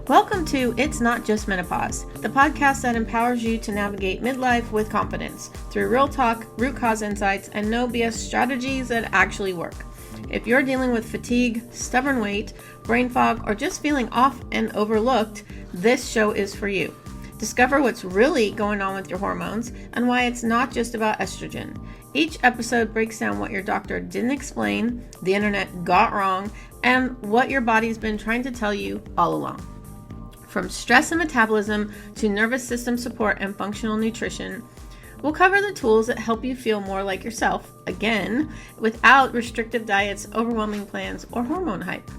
Welcome to It's Not Just Menopause, the podcast that empowers you to navigate midlife with confidence through real talk, root cause insights, and no BS strategies that actually work. If you're dealing with fatigue, stubborn weight, brain fog, or just feeling off and overlooked, this show is for you. Discover what's really going on with your hormones and why it's not just about estrogen. Each episode breaks down what your doctor didn't explain, the internet got wrong, and what your body's been trying to tell you all along. From stress and metabolism to nervous system support and functional nutrition, we'll cover the tools that help you feel more like yourself, again, without restrictive diets, overwhelming plans, or hormone hype.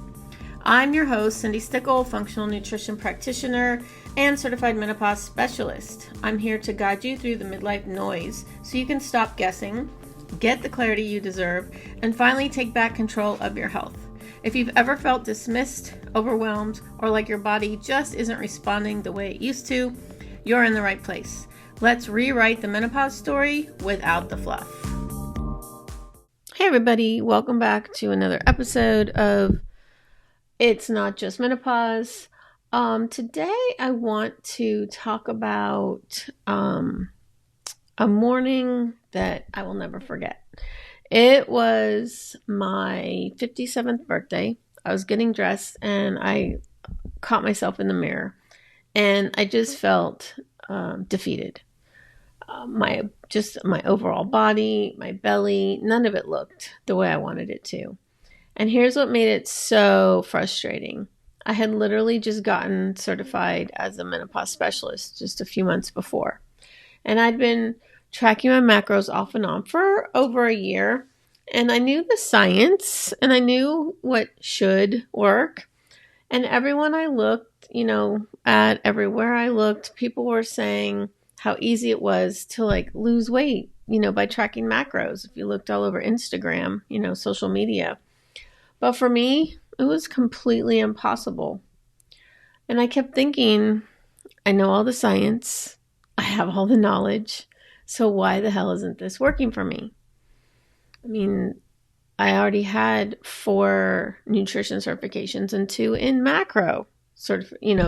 I'm your host, Cindi Stickle, functional nutrition practitioner and certified menopause specialist. I'm here to guide you through the midlife noise so you can stop guessing, get the clarity you deserve, and finally take back control of your health. If you've ever felt dismissed, overwhelmed, or like your body just isn't responding the way it used to, you're in the right place. Let's rewrite the menopause story without the fluff. Hey everybody, welcome back to another episode of It's Not Just Menopause. Today I want to talk about a morning that I will never forget. It was my 57th birthday. I was getting dressed and I caught myself in the mirror and I just felt defeated. My overall body, my belly, none of it looked the way I wanted it to. And here's what made it so frustrating. I had literally just gotten certified as a menopause specialist just a few months before. And I'd been tracking my macros off and on for over a year. And I knew the science and I knew what should work. And everyone I looked, at everywhere I looked, people were saying how easy it was to lose weight, by tracking macros. If you looked all over Instagram, social media. But for me, it was completely impossible. And I kept thinking, I know all the science, I have all the knowledge, so why the hell isn't this working for me? I mean, I already had 4 nutrition certifications and 2 in macro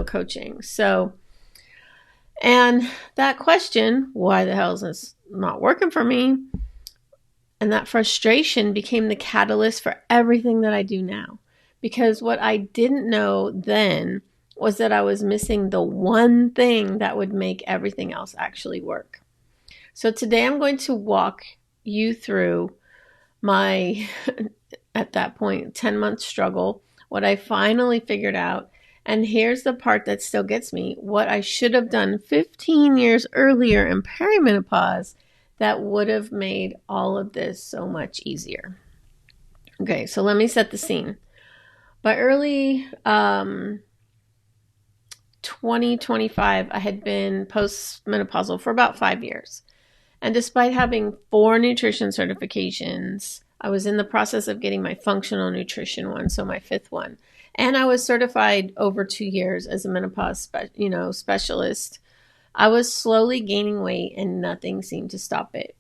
coaching. So, and that question, why the hell is this not working for me? And that frustration became the catalyst for everything that I do now. Because what I didn't know then was that I was missing the one thing that would make everything else actually work. So today I'm going to walk you through my, at that point, 10-month struggle, what I finally figured out. And here's the part that still gets me, what I should have done 15 years earlier in perimenopause that would have made all of this so much easier. Okay, so let me set the scene. By early 2025, I had been postmenopausal for about 5 years. And despite having 4 nutrition certifications, I was in the process of getting my functional nutrition one, so my 5th one. And I was certified over 2 years as a menopause specialist. I was slowly gaining weight and nothing seemed to stop it.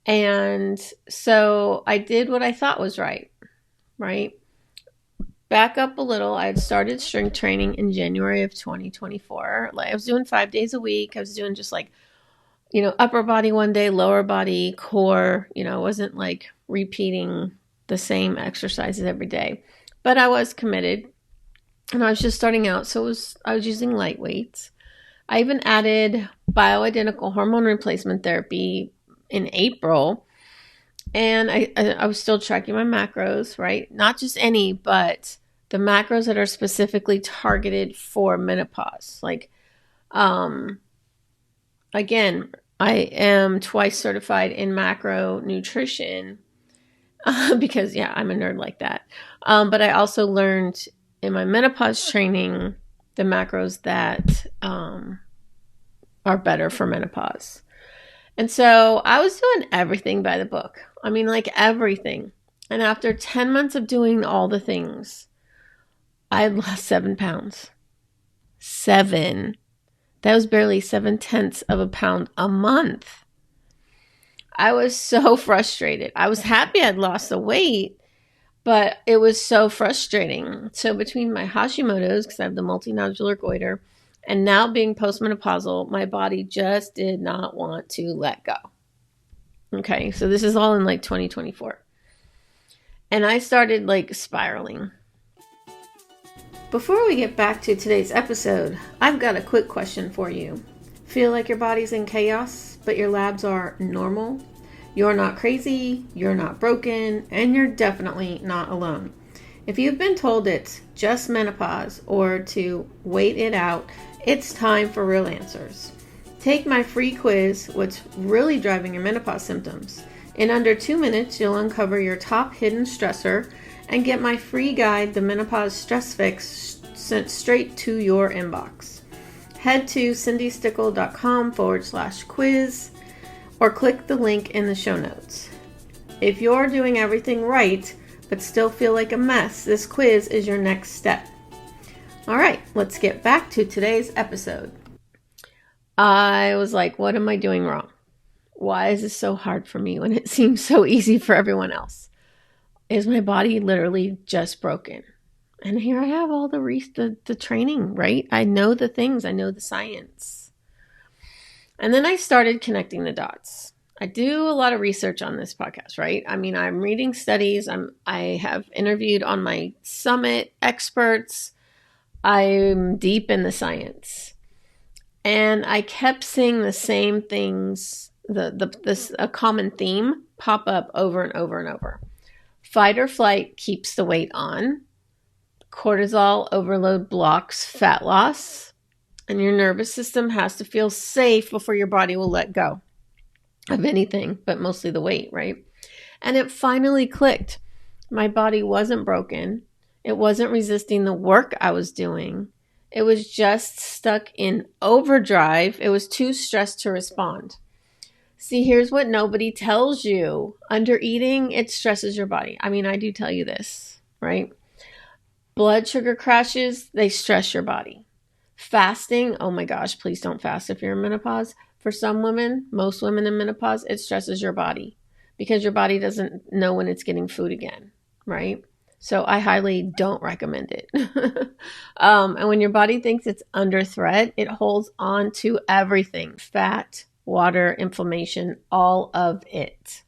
And so I did what I thought was right? Back up a little, I had started strength training in January of 2024. I was doing 5 days a week. I was doing just upper body one day, lower body, core. I wasn't repeating the same exercises every day. But I was committed and I was just starting out. So I was using light weights. I even added bioidentical hormone replacement therapy in April. And I was still tracking my macros, right? Not just any, but the macros that are specifically targeted for menopause. Again, I am twice certified in macro nutrition because, I'm a nerd like that. But I also learned in my menopause training the macros that are better for menopause. And so I was doing everything by the book. Everything. And after 10 months of doing all the things, I had lost 7 pounds. 7. That was barely 0.7 of a pound a month. I was so frustrated. I was happy I'd lost the weight. But it was so frustrating. So between my Hashimoto's, because I have the multinodular goiter, and now being postmenopausal, my body just did not want to let go. Okay, so this is all in like 2024. And I started like spiraling. Before we get back to today's episode, I've got a quick question for you. Feel like your body's in chaos, but your labs are normal? You're not crazy, you're not broken, and you're definitely not alone. If you've been told it's just menopause or to wait it out, it's time for real answers. Take my free quiz, What's Really Driving Your Menopause Symptoms. In under 2 minutes, you'll uncover your top hidden stressor and get my free guide, The Menopause Stress Fix, sent straight to your inbox. Head to cindystickle.com/quiz or click the link in the show notes. If you're doing everything right, but still feel like a mess, this quiz is your next step. All right, let's get back to today's episode. I was like, what am I doing wrong? Why is this so hard for me when it seems so easy for everyone else? Is my body literally just broken? And here I have all the training, right? I know the things, I know the science. And then I started connecting the dots. I do a lot of research on this podcast, right? I mean, I'm reading studies. I have interviewed on my summit experts. I'm deep in the science. And I kept seeing the same things, a common theme pop up over and over and over. Fight or flight keeps the weight on. Cortisol overload blocks fat loss. And your nervous system has to feel safe before your body will let go of anything, but mostly the weight, right? And it finally clicked. My body wasn't broken. It wasn't resisting the work I was doing. It was just stuck in overdrive. It was too stressed to respond. See, here's what nobody tells you. Under eating, it stresses your body. I mean, I do tell you this, right? Blood sugar crashes, they stress your body. Fasting, oh my gosh, please don't fast if you're in menopause. For some women, most women in menopause, it stresses your body because your body doesn't know when it's getting food again, right? So I highly don't recommend it. And when your body thinks it's under threat, it holds on to everything, fat, water, inflammation, all of it.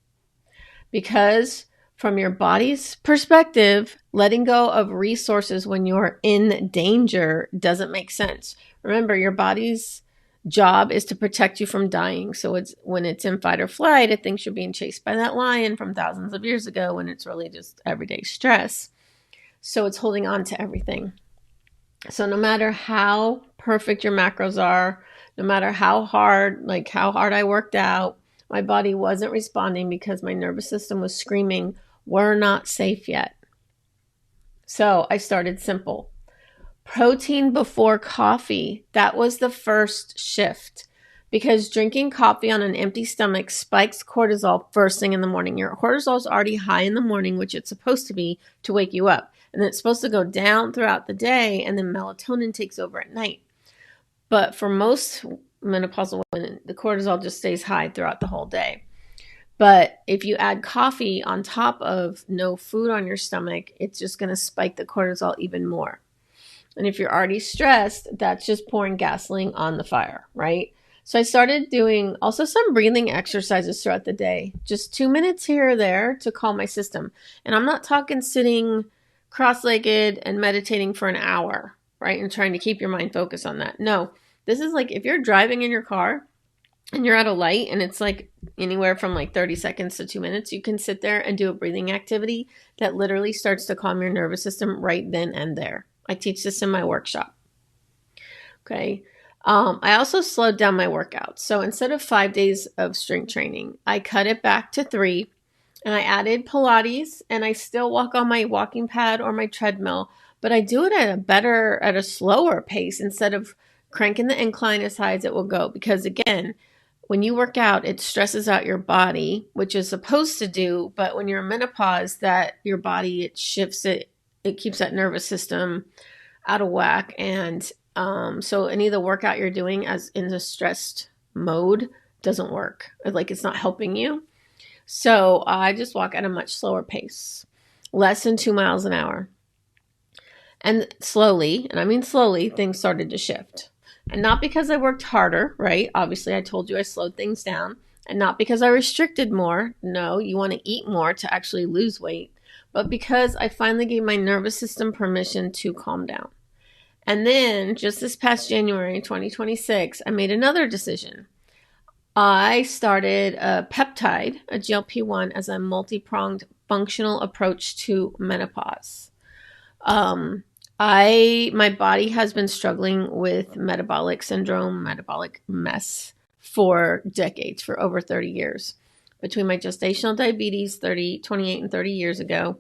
Because from your body's perspective, letting go of resources when you're in danger doesn't make sense. Remember, your body's job is to protect you from dying. So when it's in fight or flight, it thinks you're being chased by that lion from thousands of years ago when it's really just everyday stress. So it's holding on to everything. So no matter how perfect your macros are, no matter how hard I worked out, my body wasn't responding because my nervous system was screaming, we're not safe yet. So I started simple. Protein before coffee. That was the first shift because drinking coffee on an empty stomach spikes cortisol first thing in the morning. Your cortisol is already high in the morning, which it's supposed to be to wake you up. And then it's supposed to go down throughout the day, and then melatonin takes over at night. But for most menopausal women, the cortisol just stays high throughout the whole day. But if you add coffee on top of no food on your stomach, it's just going to spike the cortisol even more. And if you're already stressed, that's just pouring gasoline on the fire, right? So I started doing also some breathing exercises throughout the day, just 2 minutes here or there to calm my system. And I'm not talking sitting cross-legged and meditating for an hour, right? And trying to keep your mind focused on that. No, this is like if you're driving in your car and you're at a light and it's like anywhere from like 30 seconds to 2 minutes, you can sit there and do a breathing activity that literally starts to calm your nervous system right then and there. I teach this in my workshop. Okay. I also slowed down my workouts. So instead of 5 days of strength training, I cut it back to 3, and I added Pilates, and I still walk on my walking pad or my treadmill, but I do it at a slower pace instead of cranking the incline as high as it will go. Because again, when you work out, it stresses out your body, which is supposed to do, but when you're in menopause, that your body, it shifts it keeps that nervous system out of whack. And so any of the workout you're doing as in the stressed mode doesn't work. Like it's not helping you. So I just walk at a much slower pace. less than 2 miles an hour. And slowly, and I mean slowly, things started to shift. And not because I worked harder, right? Obviously, I told you I slowed things down. And not because I restricted more. No, you want to eat more to actually lose weight. But because I finally gave my nervous system permission to calm down. And then just this past January 2026, I made another decision. I started a Peptide, a GLP-1, as a multi-pronged functional approach to menopause. My body has been struggling with metabolic syndrome, metabolic mess for decades, for over 30 years. Between my gestational diabetes 28 and 30 years ago,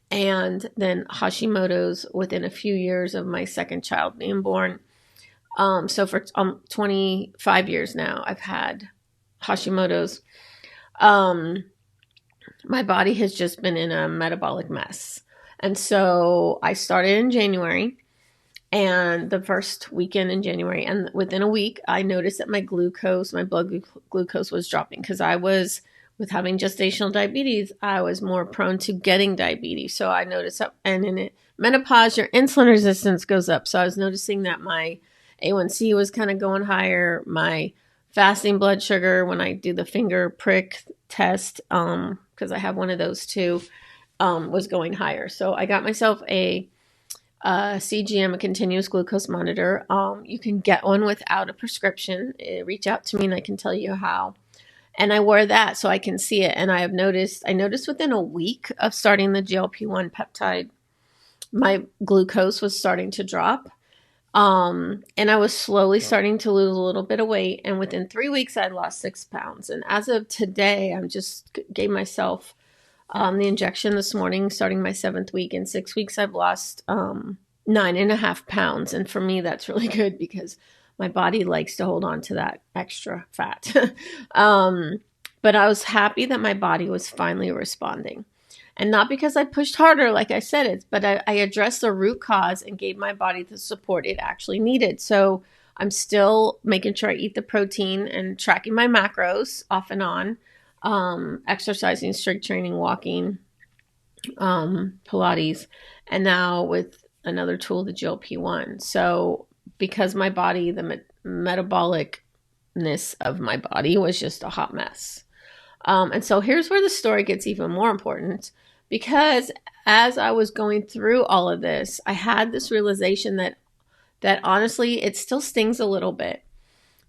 and then Hashimoto's within a few years of my second child being born. So for 25 years now, I've had Hashimoto's. My body has just been in a metabolic mess. And so I started in January, and the first weekend in January, and within a week, I noticed that my blood glucose was dropping, because with having gestational diabetes, I was more prone to getting diabetes. So I noticed that, and in menopause, your insulin resistance goes up. So I was noticing that my A1C was kind of going higher. My fasting blood sugar, when I do the finger prick test, because I have one of those too, was going higher. So I got myself a CGM, a continuous glucose monitor. You can get one without a prescription. Reach out to me and I can tell you how. And I wore that so I can see it. And I noticed within a week of starting the GLP-1 peptide, my glucose was starting to drop. And I was slowly starting to lose a little bit of weight. And within 3 weeks, I lost 6 pounds. And as of today, I'm just gave myself the injection this morning, starting my 7th week. In 6 weeks, I've lost 9.5 pounds. And for me, that's really good, because my body likes to hold on to that extra fat. But I was happy that my body was finally responding. And not because I pushed harder, like I said, but I addressed the root cause and gave my body the support it actually needed. So I'm still making sure I eat the protein and tracking my macros off and on, exercising, strength training, walking, Pilates, and now with another tool, the GLP-1. So because my body, the metabolicness of my body was just a hot mess. And so here's where the story gets even more important, because as I was going through all of this, I had this realization that honestly, it still stings a little bit.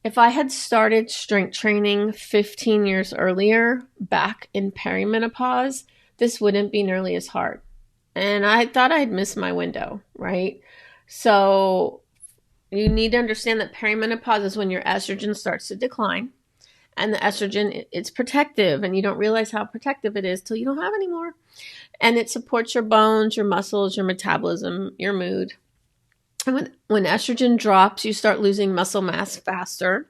If I had started strength training 15 years earlier, back in perimenopause, this wouldn't be nearly as hard. And I thought I'd missed my window, right? So you need to understand that perimenopause is when your estrogen starts to decline. And the estrogen, it's protective, and you don't realize how protective it is till you don't have any more. And it supports your bones, your muscles, your metabolism, your mood. And when estrogen drops, you start losing muscle mass faster,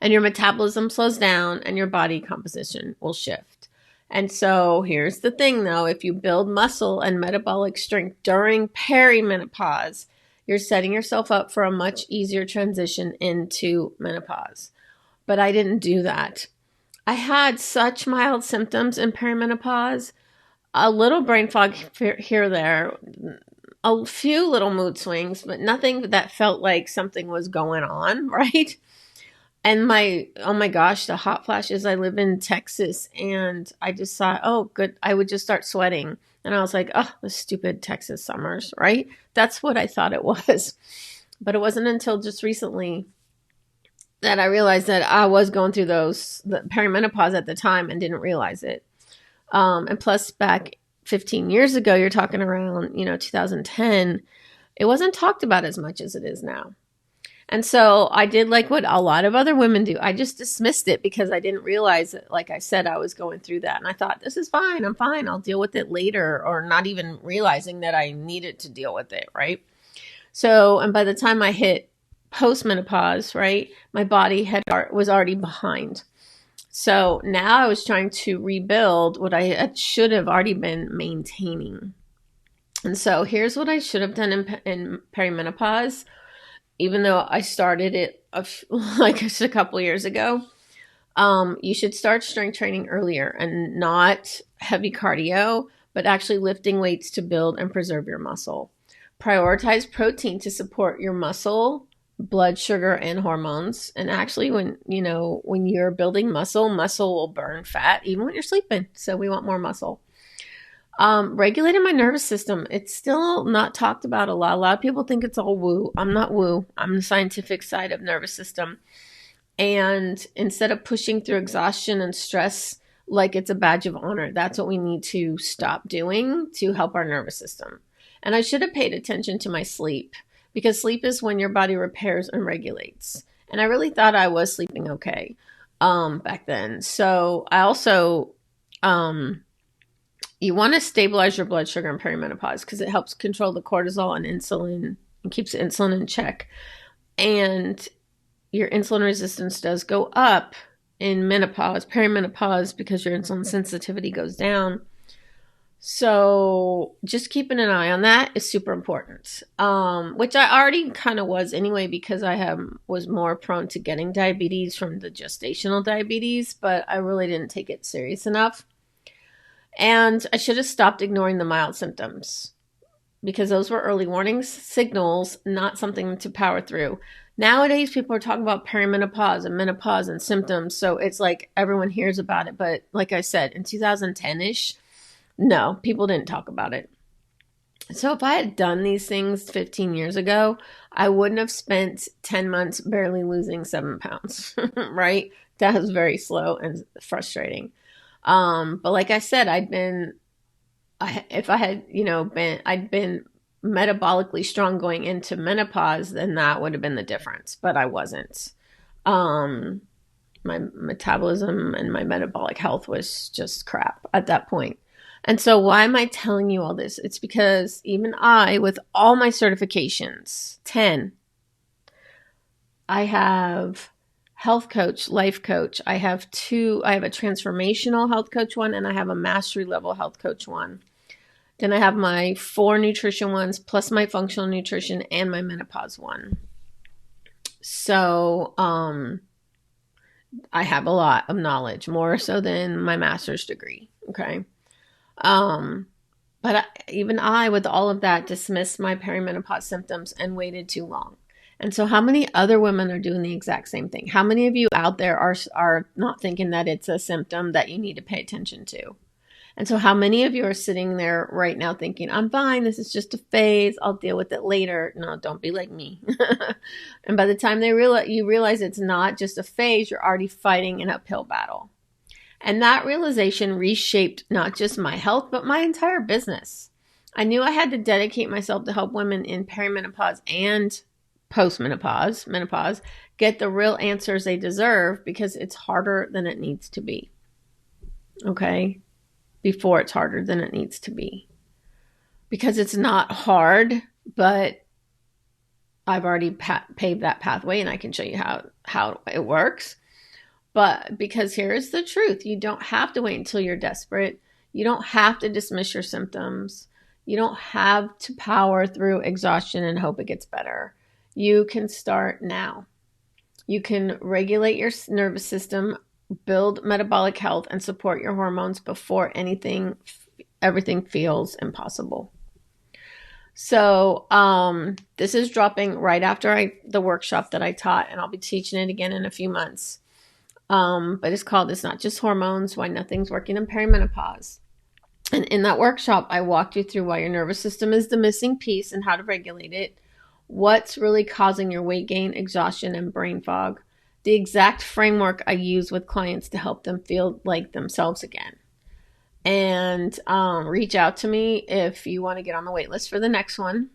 and your metabolism slows down, and your body composition will shift. And so here's the thing, though. If you build muscle and metabolic strength during perimenopause, you're setting yourself up for a much easier transition into menopause. But I didn't do that. I had such mild symptoms in perimenopause, a little brain fog here or there, a few little mood swings, but nothing that felt like something was going on, right? And oh my gosh, the hot flashes. I live in Texas, and I just thought, oh, good. I would just start sweating. And I was like, oh, the stupid Texas summers, right? That's what I thought it was. But it wasn't until just recently that I realized that I was going through the perimenopause at the time and didn't realize it. And plus, back 15 years ago, you're talking around, 2010, it wasn't talked about as much as it is now. And so I did like what a lot of other women do. I just dismissed it because I didn't realize that, like I said, I was going through that. And I thought, this is fine. I'm fine. I'll deal with it later, or not even realizing that I needed to deal with it, right? So, and by the time I hit postmenopause, right, my body was already behind. So now I was trying to rebuild what I should have already been maintaining. And so here's what I should have done in perimenopause, even though I started it a couple years ago. You should start strength training earlier, and not heavy cardio, but actually lifting weights to build and preserve your muscle. Prioritize protein to support your muscle, blood sugar, and hormones. And actually, when you're building muscle will burn fat even when you're sleeping. So we want more muscle. Regulating my nervous system. It's still not talked about a lot. A lot of people think it's all woo. I'm not woo. I'm the scientific side of nervous system. And instead of pushing through exhaustion and stress like it's a badge of honor, that's what we need to stop doing to help our nervous system. And I should have paid attention to my sleep, because sleep is when your body repairs and regulates. And I really thought I was sleeping okay back then. So I also... you want to stabilize your blood sugar in perimenopause because it helps control the cortisol and insulin and keeps the insulin in check. And your insulin resistance does go up in menopause, perimenopause, because your insulin sensitivity goes down. So just keeping an eye on that is super important, which I already kind of was anyway, because I was more prone to getting diabetes from the gestational diabetes, but I really didn't take it serious enough. And I should have stopped ignoring the mild symptoms, because those were early warning signals, not something to power through. Nowadays, people are talking about perimenopause and menopause and symptoms. So it's like everyone hears about it. But like I said, in 2010-ish, no, people didn't talk about it. So if I had done these things 15 years ago, I wouldn't have spent 10 months barely losing 7 pounds, right? That was very slow and frustrating. But like I said, I'd been metabolically strong going into menopause, then that would have been the difference, but I wasn't. My metabolism and my metabolic health was just crap at that point. And so why am I telling you all this? It's because even I, with all my certifications, 10, I have health coach, life coach. I have a transformational health coach one, and I have a mastery level health coach one. Then I have my 4 nutrition ones, plus my functional nutrition and my menopause one. So, I have a lot of knowledge, more so than my master's degree. Okay. But even I, with all of that, dismissed my perimenopause symptoms and waited too long. And so how many other women are doing the exact same thing? How many of you out there are not thinking that it's a symptom that you need to pay attention to? And so how many of you are sitting there right now thinking, I'm fine, this is just a phase, I'll deal with it later? No, don't be like me. And by the time you realize it's not just a phase, you're already fighting an uphill battle. And that realization reshaped not just my health, but my entire business. I knew I had to dedicate myself to help women in perimenopause and postmenopause, menopause, get the real answers they deserve, because it's harder than it needs to be. Okay? Before it's harder than it needs to be. Because it's not hard, but I've already paved that pathway, and I can show you how it works. But because here's the truth. You don't have to wait until you're desperate. You don't have to dismiss your symptoms. You don't have to power through exhaustion and hope it gets better. You can start now. You can regulate your nervous system, build metabolic health, and support your hormones before everything feels impossible. So this is dropping right after the workshop that I taught, and I'll be teaching it again in a few months. But it's called It's Not Just Hormones, Why Nothing's Working in Perimenopause. And in that workshop, I walked you through why your nervous system is the missing piece and how to regulate it, what's really causing your weight gain, exhaustion, and brain fog, the exact framework I use with clients to help them feel like themselves again. And reach out to me if you want to get on the wait list for the next one.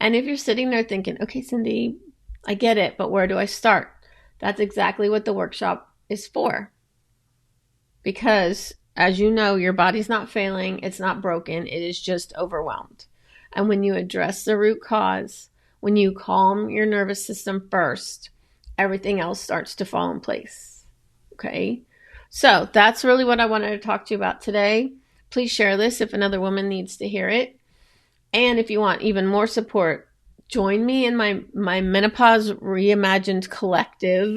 And if you're sitting there thinking, okay, Cindi, I get it, but where do I start? That's exactly what the workshop is for. Because as you know, your body's not failing. It's not broken. It is just overwhelmed. And when you address the root cause, when you calm your nervous system first, everything else starts to fall in place. Okay? So that's really what I wanted to talk to you about today. Please share this if another woman needs to hear it. And if you want even more support, join me in my Menopause Reimagined collective.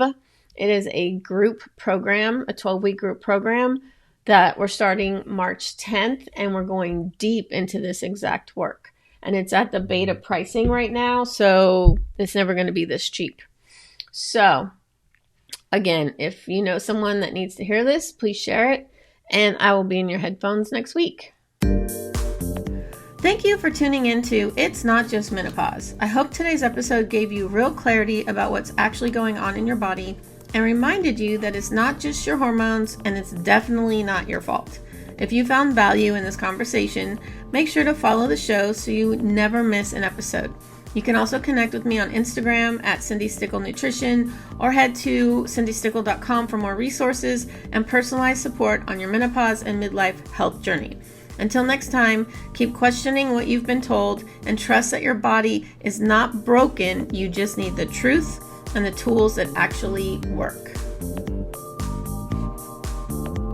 It is a group program, a 12-week group program that we're starting March 10th, and we're going deep into this exact work. And it's at the beta pricing right now, so it's never going to be this cheap. So, again, if you know someone that needs to hear this, please share it, and I will be in your headphones next week. Thank you for tuning into It's Not Just Menopause. I hope today's episode gave you real clarity about what's actually going on in your body and reminded you that it's not just your hormones and it's definitely not your fault. If you found value in this conversation, make sure to follow the show so you never miss an episode. You can also connect with me on Instagram at Cindi Stickle Nutrition or head to cindystickle.com for more resources and personalized support on your menopause and midlife health journey. Until next time, keep questioning what you've been told and trust that your body is not broken. You just need the truth and the tools that actually work.